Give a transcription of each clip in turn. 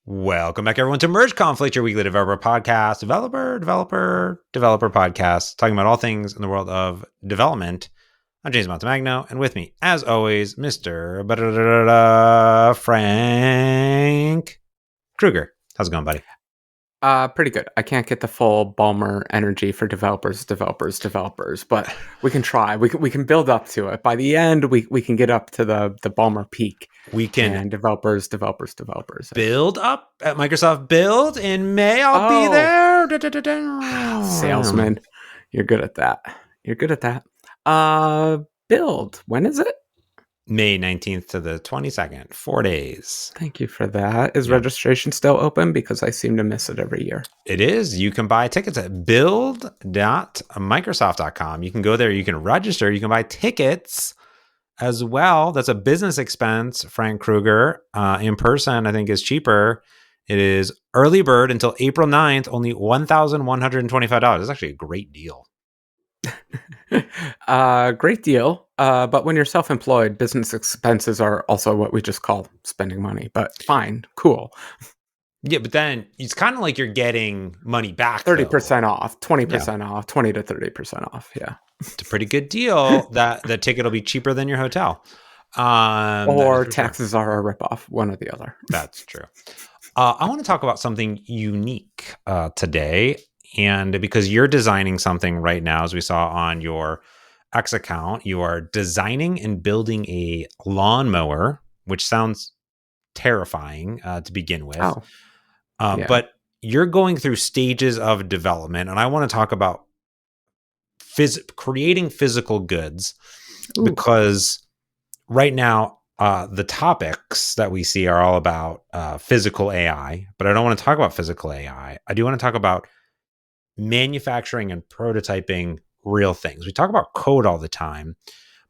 Welcome back, everyone, to Merge Conflict, your weekly developer podcast, developer podcast, talking about all things in the world of development. I'm James Montemagno, and with me, as always, Mr. Frank Kruger. How's it going, buddy? Pretty good. I can't get the full Balmer energy for developers, but we can try. We can build up to it. By the end, we can get up to the Balmer peak. We can and developers. build up at Microsoft Build in May. I'll be there. Salesman, you're good at that. Build. When is it? May 19th to the 22nd, 4 days. Thank you for that. Is registration still open? Because I seem to miss it every year. It is. You can buy tickets at build.microsoft.com. You can go there. You can register. You can buy tickets as well. That's a business expense, Frank Kruger. In person, I think, is cheaper. It is early bird until April 9th, only $1,125. It's actually a great deal. Great deal. But when you're self-employed, business expenses are also what we just call spending money. But fine, cool. Yeah, but then it's kind of like you're getting money back. 30% off, 20% off, 20 to 30% off. Yeah. It's a pretty good deal. That the ticket will be cheaper than your hotel. Or taxes are a ripoff, one or the other. That's true. I want to talk about something unique today. And because you're designing something right now, as we saw on your X account, you are designing and building a lawnmower, which sounds terrifying to begin with. But you're going through stages of development. And I want to talk about creating physical goods. Ooh. Because right now, the topics that we see are all about physical AI. But I don't want to talk about physical AI. I do want to talk about manufacturing and prototyping real things. We talk about code all the time,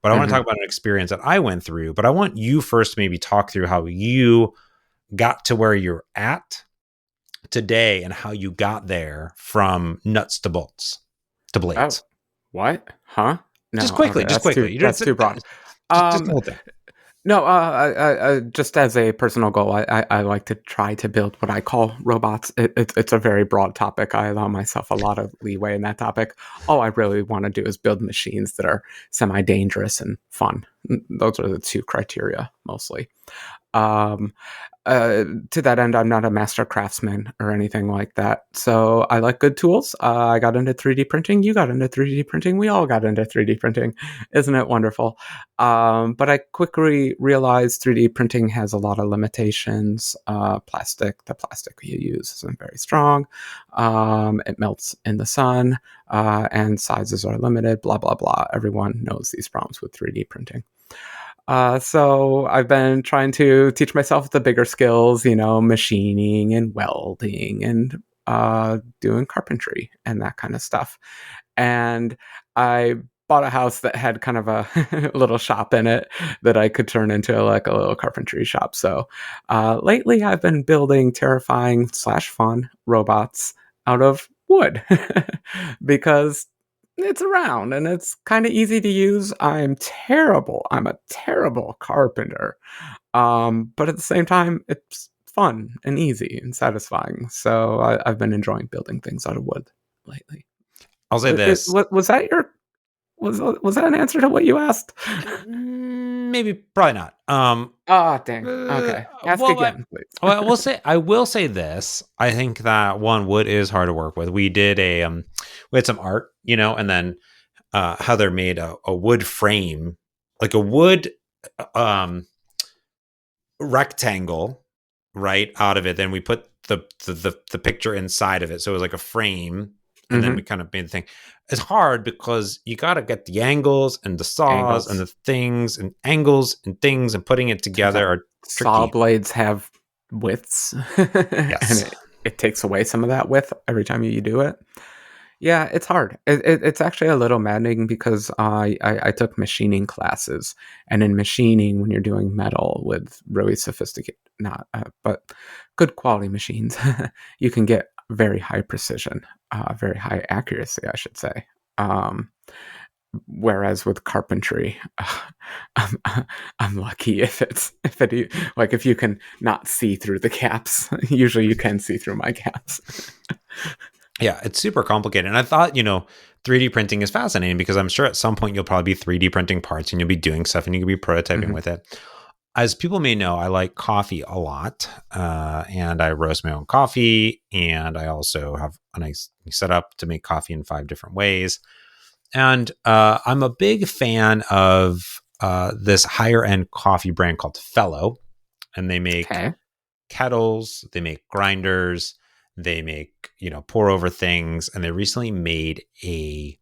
but I want to talk about an experience that I went through. But I want you first to maybe talk through how you got to where you're at today and how you got there from nuts to bolts to blades. Oh, what? Huh? No, just quickly. That's too broad. Just the whole thing. No, I just as a personal goal, I like to try to build what I call robots. It's a very broad topic. I allow myself a lot of leeway in that topic. All I really want to do is build machines that are semi-dangerous and fun. Those are the two criteria mostly. To that end, I'm not a master craftsman or anything like that. So I like good tools. I got into 3D printing. You got into 3D printing. We all got into 3D printing. Isn't it wonderful? But I quickly realized 3D printing has a lot of limitations. The plastic you use isn't very strong. It melts in the sun, and sizes are limited, blah, blah, blah. Everyone knows these problems with 3D printing. So I've been trying to teach myself the bigger skills, machining and welding and doing carpentry and that kind of stuff. And I bought a house that had kind of a little shop in it that I could turn into like a little carpentry shop. So lately I've been building terrifying / fun robots out of wood because it's around and it's kind of easy to use. I'm a terrible carpenter. But at the same time, it's fun and easy and satisfying. So I've been enjoying building things out of wood lately. I'll say this. Was that an answer to what you asked? Maybe, probably not. Dang. Okay. Ask again, please. Well, I will say this. I think that wood is hard to work with. We did we had some art, and then Heather made a wood frame, like a wood rectangle, right out of it. Then we put the picture inside of it, so it was like a frame. And then we kind of made the thing. It's hard because you got to get the angles and the saws and the things and angles and things and putting it together are tricky. Saw blades have widths. Yes. And it takes away some of that width every time you do it. Yeah, it's hard. It's actually a little maddening because I took machining classes. And in machining, when you're doing metal with really sophisticated, but good quality machines, you can get very high precision, very high accuracy, I should say. Whereas with carpentry, I'm, I'm lucky if you can not see through the caps. Usually you can see through my caps. Yeah, it's super complicated. And I thought, 3D printing is fascinating because I'm sure at some point you'll probably be 3D printing parts and you'll be doing stuff and you can be prototyping with it. As people may know, I like coffee a lot, and I roast my own coffee, and I also have a nice setup to make coffee in 5 different ways. And I'm a big fan of this higher end coffee brand called Fellow, and they make Okay. kettles, they make grinders, they make pour over things, and they recently made a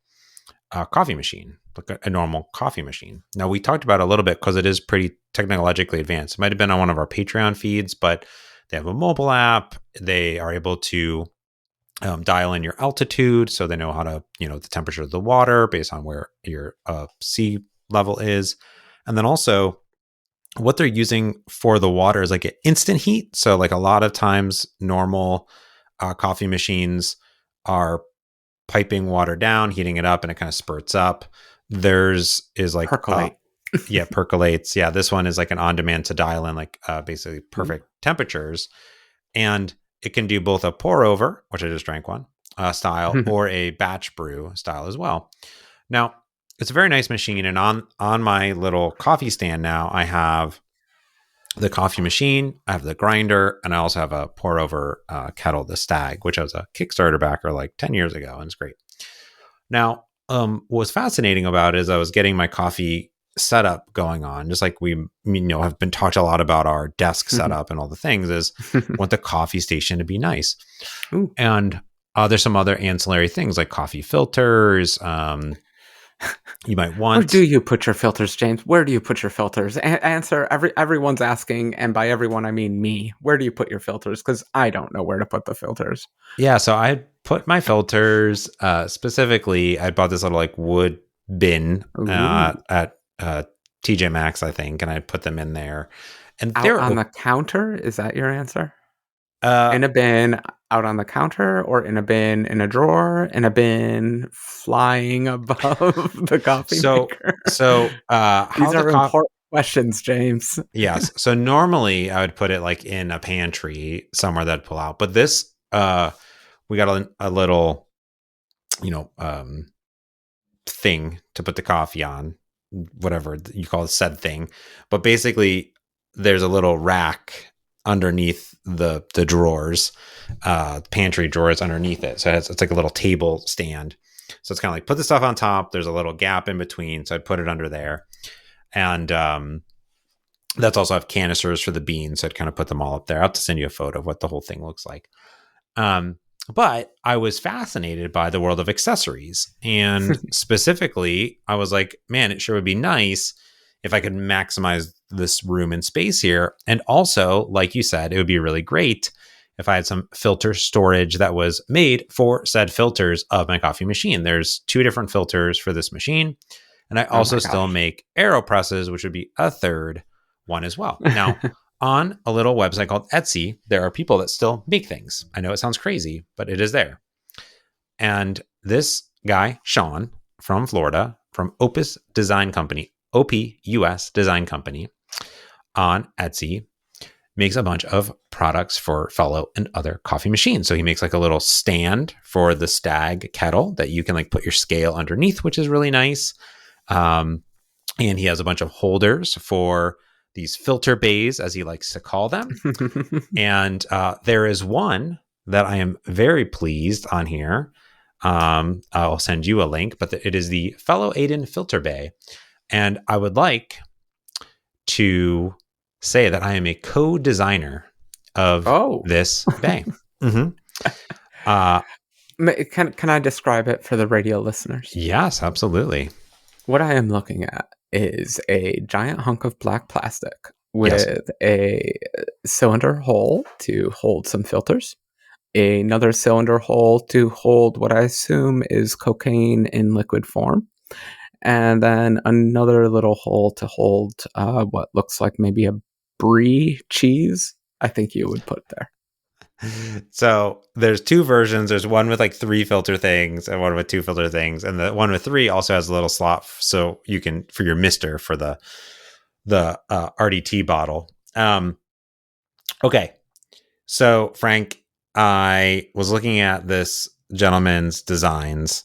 coffee machine, like a normal coffee machine. Now, we talked about it a little bit because it is pretty technologically advanced. It might have been on one of our Patreon feeds, but they have a mobile app. They are able to dial in your altitude, so they know how to, the temperature of the water based on where your sea level is. And then also, what they're using for the water is like an instant heat. So, like a lot of times, normal coffee machines are piping water down, heating it up, and it kind of spurts up. Theirs is like Percolate. yeah, percolates. Yeah, this one is like an on-demand to dial in like basically perfect temperatures, and it can do both a pour over, which I just drank one style, or a batch brew style as well. Now, it's a very nice machine, and on my little coffee stand now, I have the coffee machine, I have the grinder, and I also have a pour over kettle, the Stag, which I was a Kickstarter backer like 10 years ago, and it's great. Now, what was fascinating about it is I was getting my coffee setup going on, just like we have been talked a lot about our desk setup and all the things, is want the coffee station to be nice. Ooh. And there's some other ancillary things like coffee filters. You might want. Where do you put your filters, James? Where do you put your filters? Answer. Everyone's asking, and by everyone I mean me. Where do you put your filters? Because I don't know where to put the filters. Yeah, so I put my filters specifically. I bought this little like wood bin at TJ Maxx, I think, and I put them in there. And Out they're on the counter? Is that your answer? uh, In a bin out on the counter, or in a bin in a drawer, in a bin flying above the coffee so maker? how These the are coffee. important questions, James. Yes. So normally I would put it like in a pantry somewhere that'd pull out. But this we got a little, you know, thing to put the coffee on, whatever you call it, said thing. But basically there's a little rack underneath the drawers, pantry drawers underneath it. So it's like a little table stand. So it's kind of like put the stuff on top. There's a little gap in between. So I put it under there. And that's also have canisters for the beans. So I'd kind of put them all up there. I'll have to send you a photo of what the whole thing looks like. But I was fascinated by the world of accessories. And specifically, I was like, man, it sure would be nice if I could maximize this room and space here. And also, like you said, it would be really great if I had some filter storage that was made for said filters of my coffee machine. There's 2 different filters for this machine. And I Oh also my still gosh. make AeroPresses, which would be a third one as well. Now, on a little website called Etsy, there are people that still make things. I know it sounds crazy, but it is there. And this guy, Sean from Florida, from Opus Design Company, OPUS Design Company, on Etsy, makes a bunch of products for Fellow and other coffee machines. So he makes like a little stand for the Stag kettle that you can like put your scale underneath, which is really nice. And he has a bunch of holders for these filter bays, as he likes to call them. And there is one that I am very pleased on here. I'll send you a link, but it is the Fellow Aiden Filter Bay. And I would like to say that I am a co-designer of Oh. this bay. Mm-hmm. Can I describe it for the radio listeners? Yes, absolutely. What I am looking at is a giant hunk of black plastic Yes. with a cylinder hole to hold some filters, another cylinder hole to hold what I assume is cocaine in liquid form, and then another little hole to hold what looks like maybe a brie cheese, I think you would put there. So there's two versions. There's one with like 3 filter things and one with 2 filter things, and the one with 3 also has a little slot so you can for your mister for the RDT bottle. Okay, so Frank, I was looking at this gentleman's designs,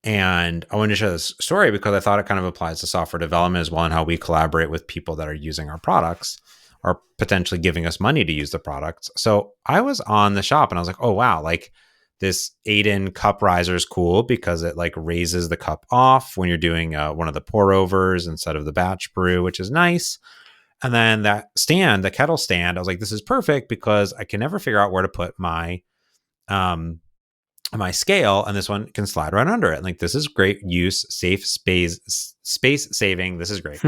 and I wanted to share this story because I thought it kind of applies to software development as well and how we collaborate with people that are using our products or potentially giving us money to use the products. So I was on the shop and I was like, oh, wow, like this Aiden cup riser is cool because it like raises the cup off when you're doing one of the pour overs instead of the batch brew, which is nice. And then that stand, the kettle stand, I was like, this is perfect because I can never figure out where to put um, my scale, and this one can slide right under it. Like, this is great use, safe space saving. This is great.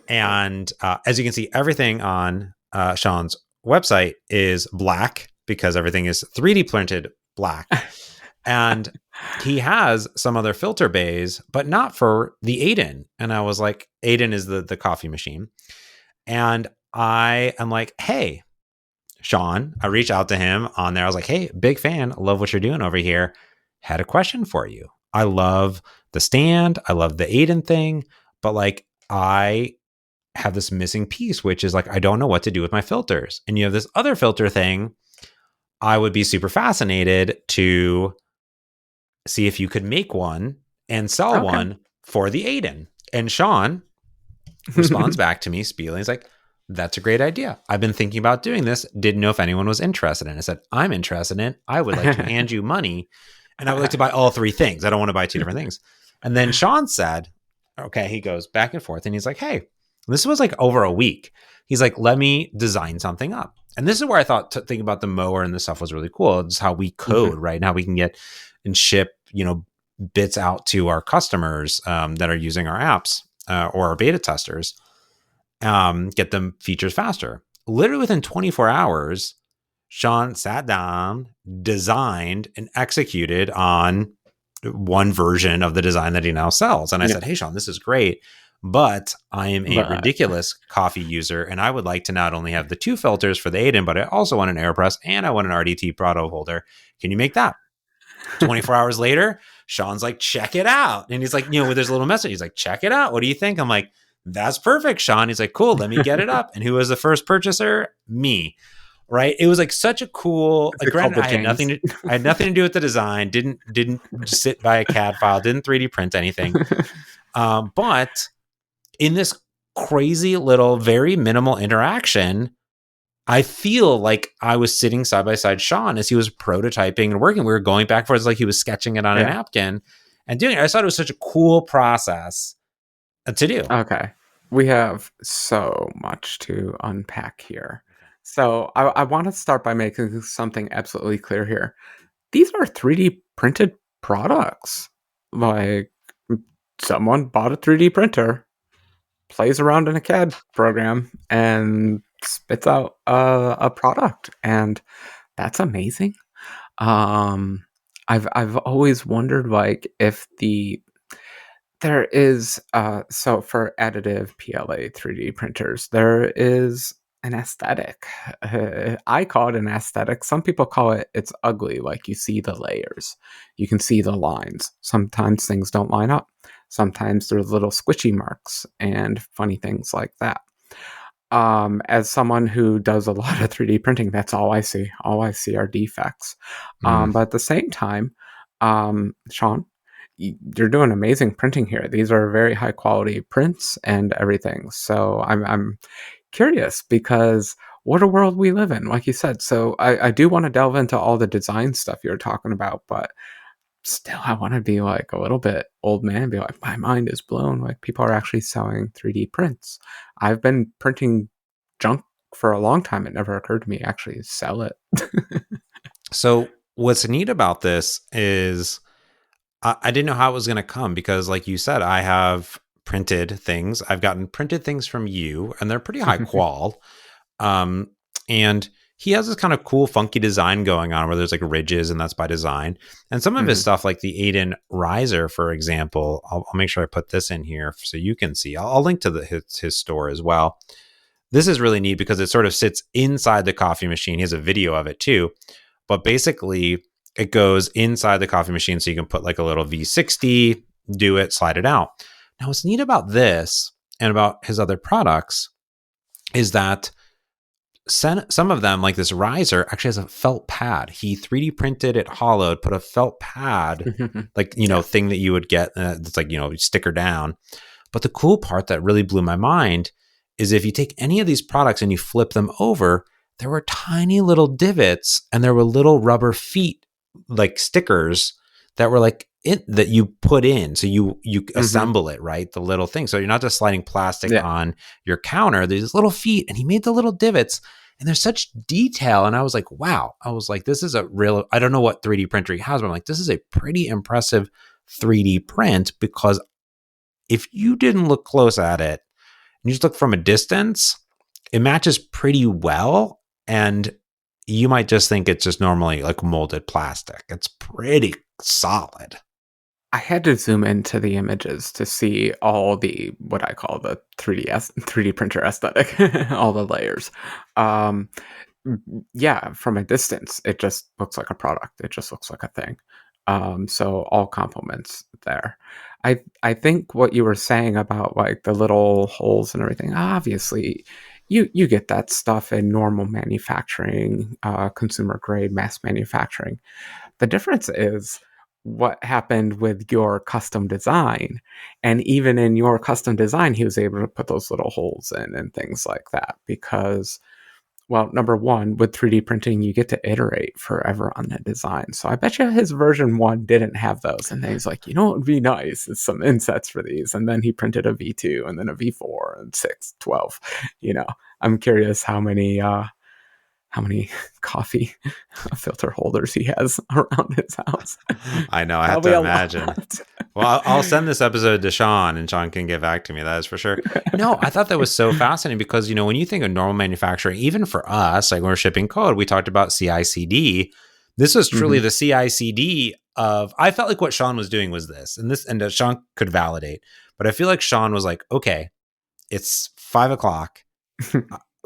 And as you can see, everything on Sean's website is black because everything is 3D printed black. And he has some other filter bays, but not for the Aiden. And I was like, Aiden is the coffee machine. And I am like, hey, Sean, I reached out to him on there. I was like, hey, big fan. Love what you're doing over here. Had a question for you. I love the stand. I love the Aiden thing. But like, I have this missing piece, which is like, I don't know what to do with my filters. And you have this other filter thing. I would be super fascinated to see if you could make one and sell one for the Aiden. And Sean responds back to me, spieling. He's like, that's a great idea. I've been thinking about doing this. Didn't know if anyone was interested in it. I said, I'm interested in it. I would like to hand you money and I would like to buy all 3 things. I don't want to buy 2 different things. And then Sean said, okay, he goes back and forth and he's like, hey, this was like over a week. He's like, let me design something up. And this is where I thought thinking about the mower and this stuff was really cool. It's how we code, right? Now we can get and ship, bits out to our customers that are using our apps or our beta testers, get them features faster. Literally within 24 hours, Sean sat down, designed, and executed on one version of the design that he now sells. And I said, hey, Sean, this is great, but I am a ridiculous coffee user, and I would like to not only have the 2 filters for the Aiden, but I also want an AirPress and I want an RDT Prado holder. Can you make that? 24 hours later, Sean's like, check it out. And he's like, there's a little message. He's like, check it out. What do you think? I'm like, that's perfect, Sean. He's like, cool, let me get it up. And who was the first purchaser? Me. Right. It was like such a cool, granted, I had nothing to do with the design, didn't sit by a CAD file, didn't 3D print anything. But in this crazy little, very minimal interaction, I feel like I was sitting side by side Sean as he was prototyping and working. We were going back and forth like he was sketching it on a napkin and doing it. I thought it was such a cool process to do. Okay. We have so much to unpack here. So I want to start by making something absolutely clear here. These are 3D printed products. Like, someone bought a 3D printer, plays around in a CAD program, and spits out a product. And that's amazing. I've always wondered, like, if there is so for additive PLA 3D printers, there is an aesthetic. I call it an aesthetic. Some people call it's ugly. Like, you see the layers, you can see the lines. Sometimes things don't line up. Sometimes there's little squishy marks and funny things like that. As someone who does a lot of 3D printing, that's all I see. All I see are defects. But at the same time, Sean, you're doing amazing printing here. These are very high quality prints and everything. So I'm curious, because what a world we live in, like you said. So I do want to delve into all the design stuff you're talking about, but still I want to be like a little bit old man and be like, my mind is blown. Like, people are actually selling 3D prints. I've been printing junk for a long time. It never occurred to me to actually sell it. So what's neat about this is I didn't know how it was going to come because, like you said, I have printed things. I've gotten printed things from you, and they're pretty high qual. And he has this kind of cool, funky design going on where there's like ridges, and that's by design. And some of his stuff, like the Aiden riser, for example, I'll make sure I put this in here so you can see. I'll link to his store as well. this is really neat because it sort of sits inside the coffee machine. He has a video of it too, but basically it goes inside the coffee machine, so you can put like a little V60, do it, slide it out. Now, what's neat about this and about his other products is that some of them, like this riser, actually has a felt pad. He 3D printed it hollowed, put a felt pad, like, thing that you would get that's like, sticker down. But the cool part that really blew my mind is if you take any of these products and you flip them over, there were tiny little divots and there were little rubber feet, like stickers that were like it that you put in. So you assemble it, right? The little thing. So you're not just sliding plastic on your counter. There's little feet, and he made the little divots, and there's such detail. And I was like, wow. I was like, this is a real, I don't know what 3D printer he has, but I'm like, this is a pretty impressive 3D print, because if you didn't look close at it and you just look from a distance, it matches pretty well. And you might just think it's just normally like molded plastic. It's pretty solid. I had to zoom into the images to see all the, what I call the 3D printer aesthetic, all the layers. Yeah, from a distance, it just looks like a product. It just looks like a thing. So all compliments there. I think what you were saying about like the little holes and everything, obviously you get that stuff in normal manufacturing, consumer grade mass manufacturing. The difference is what happened with your custom design. And even in your custom design, he was able to put those little holes in and things like that because, well, number one, with 3D printing, you get to iterate forever on the design. So I bet you his version 1 didn't have those. And then he's like, what would be nice is some insets for these. And then he printed a V2 and then a V4 and 6, 12. I'm curious how many coffee filter holders he has around his house. I know. I have to imagine. Well, I'll send this episode to Sean, and Sean can get back to me. That is for sure. No, I thought that was so fascinating because, when you think of normal manufacturing, even for us, like when we're shipping code, we talked about CI/CD. This was truly the CI/CD of, I felt like what Sean was doing was this, and Sean could validate, but I feel like Sean was like, okay, it's 5:00.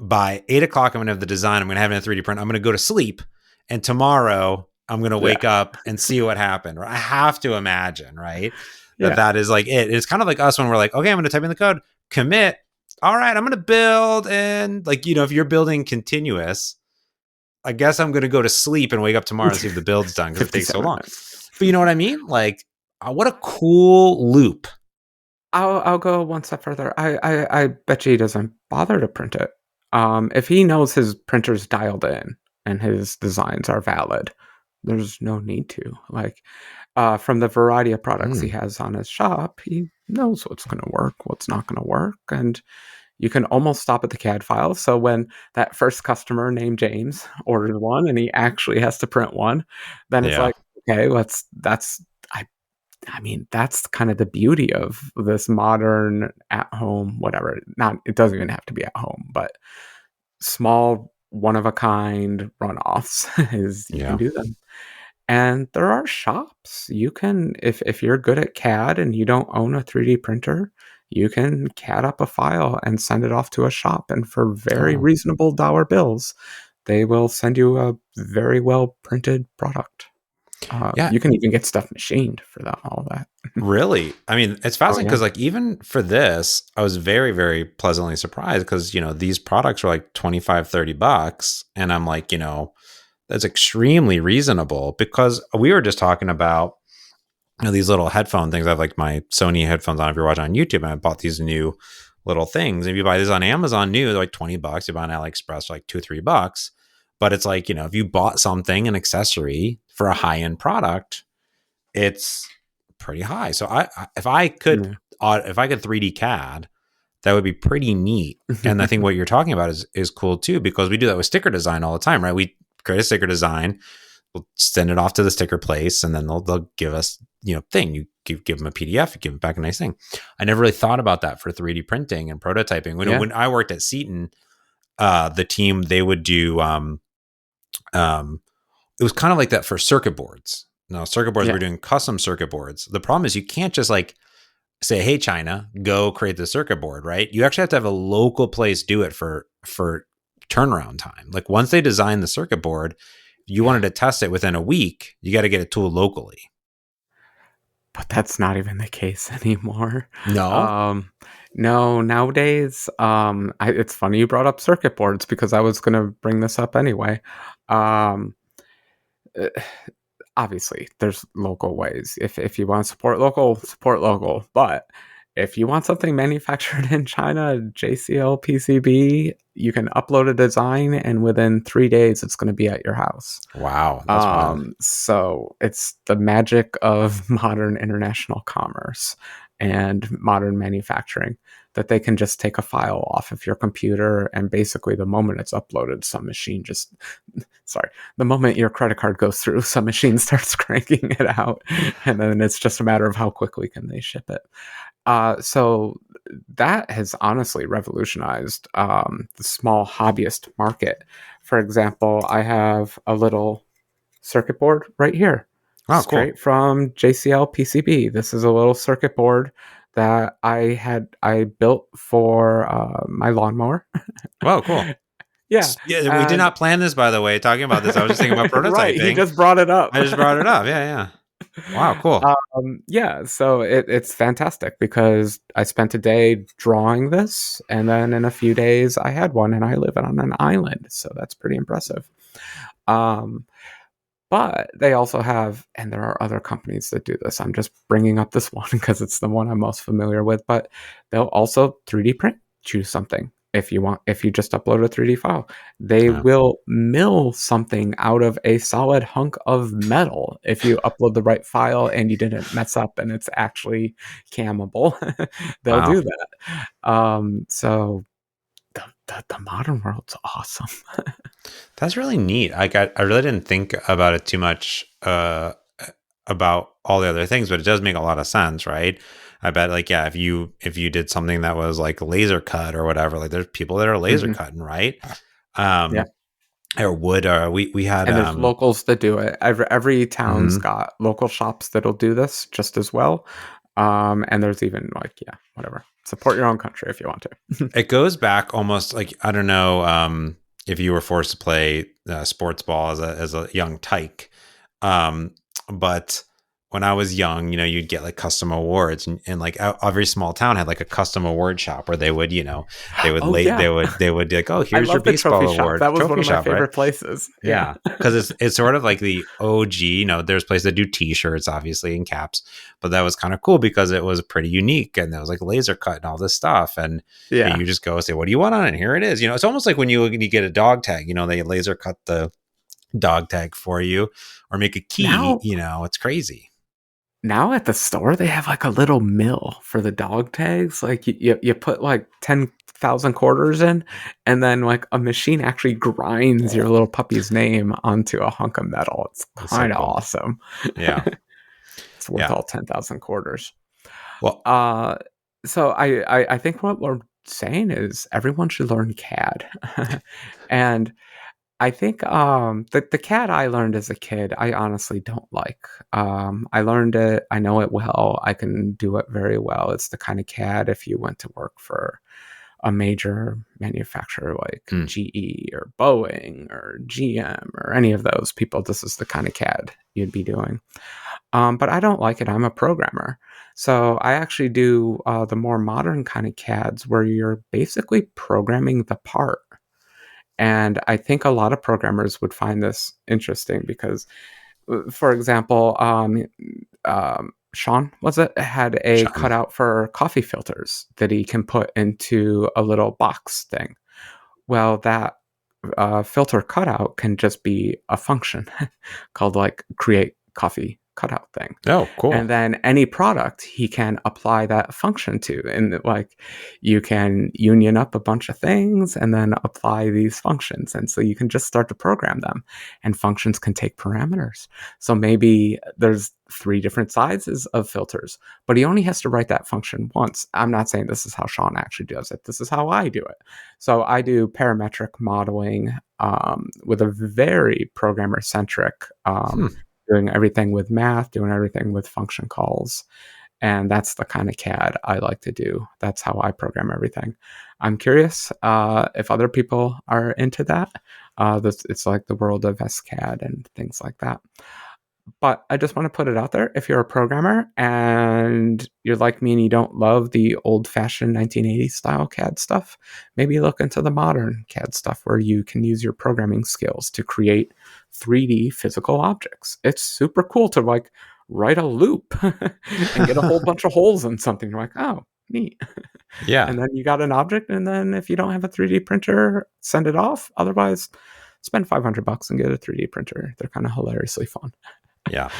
By 8:00, I'm going to have the design. I'm going to have it in a 3D print. I'm going to go to sleep. And tomorrow I'm going to wake up and see what happened. I have to imagine, right? That is like it. It's kind of like us when we're like, okay, I'm going to type in the code, commit. All right, I'm going to build. And like, if you're building continuous, I guess I'm going to go to sleep and wake up tomorrow and see if the build's done because it takes so long. But you know what I mean? Like, what a cool loop. I'll go one step further. I bet you he doesn't bother to print it. If he knows his printer's dialed in and his designs are valid, there's no need to. Like, from the variety of products he has on his shop, he knows what's going to work, what's not going to work, and you can almost stop at the CAD file. So when that first customer named James ordered one and he actually has to print one, then it's like, okay, I mean, that's kind of the beauty of this modern at-home, whatever. It doesn't even have to be at home, but small, one-of-a-kind runoffs is you can do them. And there are shops. You can, if you're good at CAD and you don't own a 3D printer, you can CAD up a file and send it off to a shop. And for very reasonable dollar bills, they will send you a very well printed product. You can even get stuff machined for that, all that. Really? I mean, it's fascinating because like even for this, I was very, very pleasantly surprised because, these products were like $25-$30. And I'm like, that's extremely reasonable because we were just talking about these little headphone things. I have like my Sony headphones on if you're watching on YouTube, and I bought these new little things. If you buy these on Amazon new, they're like $20. You buy on AliExpress for like $2 or $3. But it's like, if you bought something, an accessory for a high-end product, it's pretty high. So if I could 3D CAD, that would be pretty neat. And I think what you're talking about is cool too, because we do that with sticker design all the time, right? We create a sticker design, we'll send it off to the sticker place, and then they'll give us, thing. You give them a PDF, you give them back a nice thing. I never really thought about that for 3D printing and prototyping. When I worked at Seton, the team, they would do it was kind of like that for circuit boards. No, circuit boards, we're doing custom circuit boards. The problem is you can't just like say, hey, China, go create the circuit board, right? You actually have to have a local place do it for turnaround time. Like once they design the circuit board, you Yeah. wanted to test it within a week, you got to get it tooled locally. But that's not even the case anymore. No? Um, no, nowadays, it's funny you brought up circuit boards because I was going to bring this up anyway. Um, uh, Obviously, there's local ways. If you want to support local, support local. But if you want something manufactured in China, JCL PCB, you can upload a design, and within 3 days, it's going to be at your house. Wow, that's wild. So it's the magic of modern international commerce and modern manufacturing that they can just take a file off of your computer, and basically the moment it's uploaded, some machine just sorry, the moment your credit card goes through, some machine starts cranking it out, and then it's just a matter of how quickly can they ship it. So that has honestly revolutionized the small hobbyist market. For example, I have a little circuit board right here, Oh, cool. straight from JCL PCB. This is a little circuit board that I built for my lawnmower. Wow, cool. Yeah, Yeah, we did and not plan this, by the way. Talking about this, I was just thinking about right, he prototyping. just brought it up. I just brought it up. Yeah, yeah. Wow, cool. Yeah, so it's fantastic because I spent a day drawing this, and then in a few days I had one, and I live on an island, so that's pretty impressive. Um, But they also have, and there are other companies that do this. I'm just bringing up this one because it's the one I'm most familiar with. But they'll also 3D print you something if you want. If you just upload a 3D file, they Yeah. will mill something out of a solid hunk of metal if you upload the right file and you didn't mess up and it's actually cammable. They'll Wow. do that. So the modern world's awesome. That's really neat. I really didn't think about it too much about all the other things, but it does make a lot of sense, right? I bet like yeah, if you did something that was like laser cut or whatever, like there's people that are laser Hmm. cutting, right? Yeah. Um or wood we had And there's locals that do it. Every town's mhm. got local shops that'll do this just as well. And there's even like, yeah, whatever. Support your own country if you want to. It goes back almost like I don't know if you were forced to play sports ball as a young tyke, um, but when I was young, you'd get like custom awards, and like every small town had like a custom award shop where they would, they would Oh lay yeah, they would be like, oh, I here's your love the trophy baseball shop. award, That was one trophy of my shop, right? favorite places. Yeah. Yeah, because it's sort of like the OG. There's places that do T-shirts, obviously, and caps, but that was kind of cool because it was pretty unique, and there was like laser cut and all this stuff, and Yeah. you just go say, "What do you want on it?" Here it is. It's almost like when you get a dog tag. They laser cut the dog tag for you, or make a key. Now It's crazy. now at the store they have like a little mill for the dog tags. Like you put like 10,000 quarters in, and then like a machine actually grinds your little puppy's name onto a hunk of metal. It's That's so kind of cool. awesome. Yeah, It's worth yeah. all 10,000 quarters. Well, Uh, so I think what we're saying is everyone should learn CAD. And I think the CAD I learned as a kid, I honestly don't like. I learned it, I know it well, I can do it very well. It's the kind of CAD if you went to work for a major manufacturer like mm, GE or Boeing or GM or any of those people, this is the kind of CAD you'd be doing. But I don't like it. I'm a programmer. So I actually do the more modern kind of CADs where you're basically programming the part. And I think a lot of programmers would find this interesting because, for example, Sean, was it, had a Sean. cutout for coffee filters that he can put into a little box thing. Well, that filter cutout can just be a function called like create coffee cutout thing. Oh, cool. And then any product he can apply that function to. And like you can union up a bunch of things and then apply these functions. And so you can just start to program them. And functions can take parameters. So maybe there's 3 different sizes of filters, but he only has to write that function once. I'm not saying this is how Sean actually does it. This is how I do it. So I do parametric modeling with a very programmer centric Hmm. doing everything with math, doing everything with function calls. And that's the kind of CAD I like to do. That's how I program everything. I'm curious if other people are into that. It's like the world of SCAD and things like that. But I just want to put it out there. If you're a programmer and you're like me and you don't love the old fashioned 1980s style CAD stuff, maybe look into the modern CAD stuff where you can use your programming skills to create 3D physical objects. It's super cool to like write a loop and get a whole bunch of holes in something. You're like, oh, neat. Yeah. And then you got an object. And then if you don't have a 3D printer, send it off. Otherwise, spend $500 and get a 3D printer. They're kind of hilariously fun. Yeah.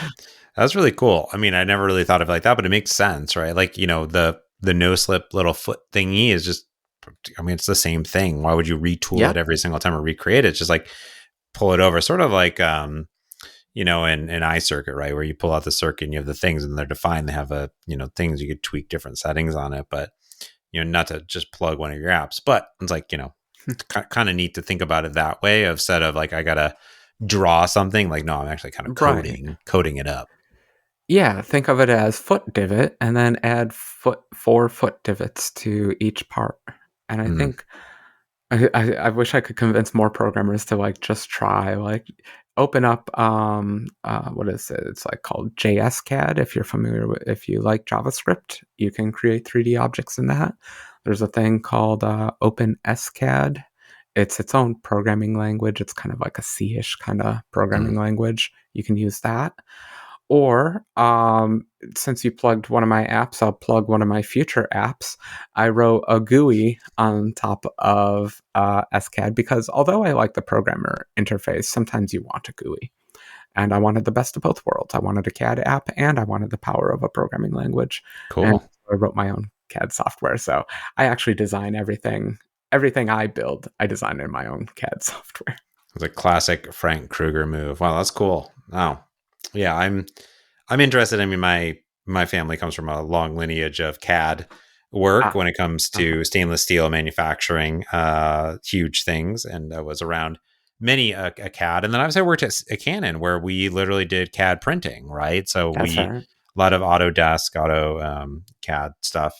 That's really cool. I mean, I never really thought of it like that, but it makes sense, right? Like, the no slip little foot thingy is just, I mean, it's the same thing. Why would you retool Yeah. it every single time or recreate it? It's just like pull it over, sort of like, in iCircuit, right? Where you pull out the circuit and you have the things and they're defined. They have things you could tweak different settings on it, but, not to just plug one of your apps, but it's like, kind of neat to think about it that way instead of like, I got to draw something. Like, no, I'm actually kind of Right. coding it up. Yeah, think of it as foot divot and then add 4 foot divots to each part. And I Mm, think I wish I could convince more programmers to like just try like open up what is it? It's like called JSCAD if you're familiar with if you like JavaScript, you can create 3D objects in that. There's a thing called OpenSCAD. It's its own programming language. It's kind of like a C-ish kind of mm, programming language. You can use that. Or since you plugged one of my apps, I'll plug one of my future apps. I wrote a GUI on top of SCAD because although I like the programmer interface, sometimes you want a GUI. And I wanted the best of both worlds. I wanted a CAD app and I wanted the power of a programming language. And cool. I wrote my own CAD software. So I actually design everything. Everything I build, I design in my own CAD software. It's a classic Frank Krueger move. Wow, that's cool. Wow. Yeah, I'm interested. I mean, my family comes from a long lineage of CAD work Ah, when it comes uh-huh. to stainless steel manufacturing, huge things, and I was around many a CAD. And then I worked at a Canon where we literally did CAD printing, right? So That's we right. a lot of Autodesk, auto CAD stuff.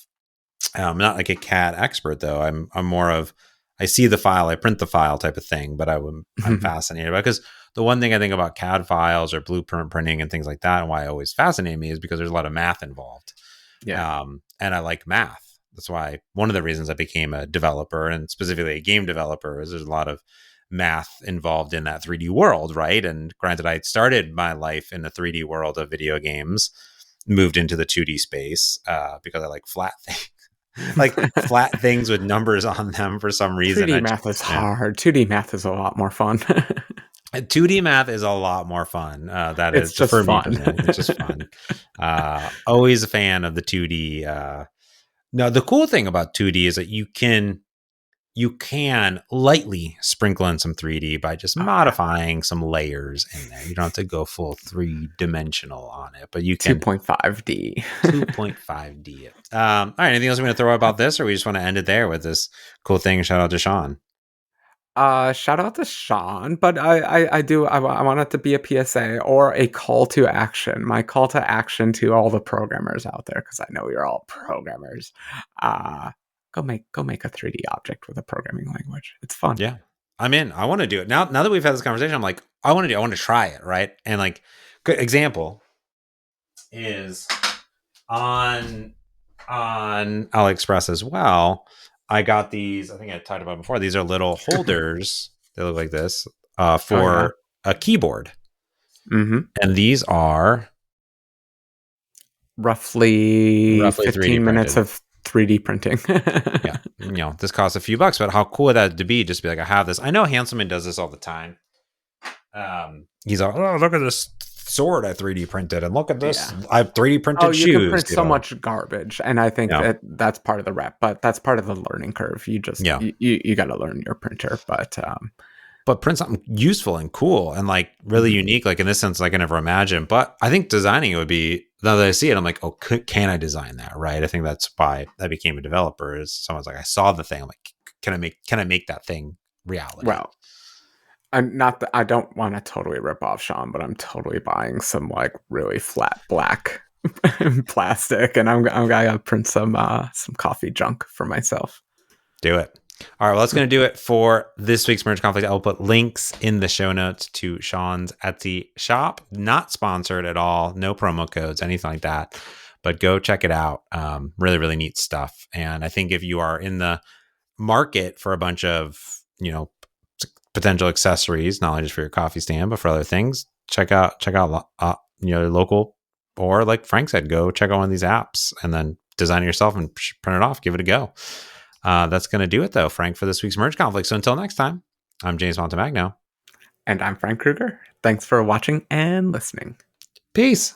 I'm not like a CAD expert though. I'm more of I see the file, I print the file type of thing. But I'm fascinated by because the one thing I think about CAD files or blueprint printing and things like that, and why it always fascinated me is because there's a lot of math involved, Yeah. and I like math. That's why one of the reasons I became a developer and specifically a game developer is there's a lot of math involved in that 3D world, right? And granted, I started my life in the 3D world of video games, moved into the 2D space because I like flat things like flat things with numbers on them for some reason. 3D math is hard. 2D math is a lot more fun. 2D math is a lot more fun. That It's is just for me fun. personally. It's just fun. Always a fan of the 2D. Now the cool thing about 2D is that you can lightly sprinkle in some 3D by just Oh yeah. modifying some layers in there. You don't have to go full 3 dimensional on it, but you can 2.5D. 2.5D it. All right. Anything else we want to throw about this, or we just want to end it there with this cool thing? Shout out to Sean. Shout out to Sean, but I want it to be a PSA or a call to action. My call to action to all the programmers out there, because I know you're all programmers. Uh, go make a 3D object with a programming language. It's fun. Yeah, I'm in. I want to do it now. Now that we've had this conversation, I'm like, I want to do. I want to try it, right? And like, good example is on AliExpress as well. I got these. I think I talked about before. These are little holders. They look like this Oh yeah. for a keyboard, Mm-hmm. and these are Roughly roughly 3D 15 minutes printed. of 3D printing. Yeah, this costs a few bucks, but how cool would that to be? Just be like, I have this. I know Hanselman does this all the time. He's like, oh, look at this sword I 3D printed, and look at this, Yeah. I 3D Oh, printed you can shoes. print so much garbage, and I think Yeah, that's part of the rep, but that's part of the learning curve. You just yeah. you got to learn your printer, but But print something useful and cool and like really mhm. unique, like in this sense, I can never imagine. But I think designing it would be now that I see it, I'm like, oh, can I design that? Right? I think that's why I became a developer. Is someone's like, I saw the thing, I'm like, can I make that thing reality? Well, I'm not. I don't want to totally rip off Sean, but I'm totally buying some like really flat black plastic, and I'm gonna print some coffee junk for myself. Do it. All right, well, that's going to do it for this week's Merge Conflict. I'll put links in the show notes to Sean's Etsy shop. Not sponsored at all. No promo codes, anything like that. But go check it out. Really, really neat stuff. And I think if you are in the market for a bunch of, potential accessories, not only just for your coffee stand, but for other things, check out, local, or like Frank said, go check out one of these apps and then design it yourself and print it off. Give it a go. That's going to do it, though, Frank, for this week's Merge Conflict. So until next time, I'm James Montemagno. And I'm Frank Kruger. Thanks for watching and listening. Peace.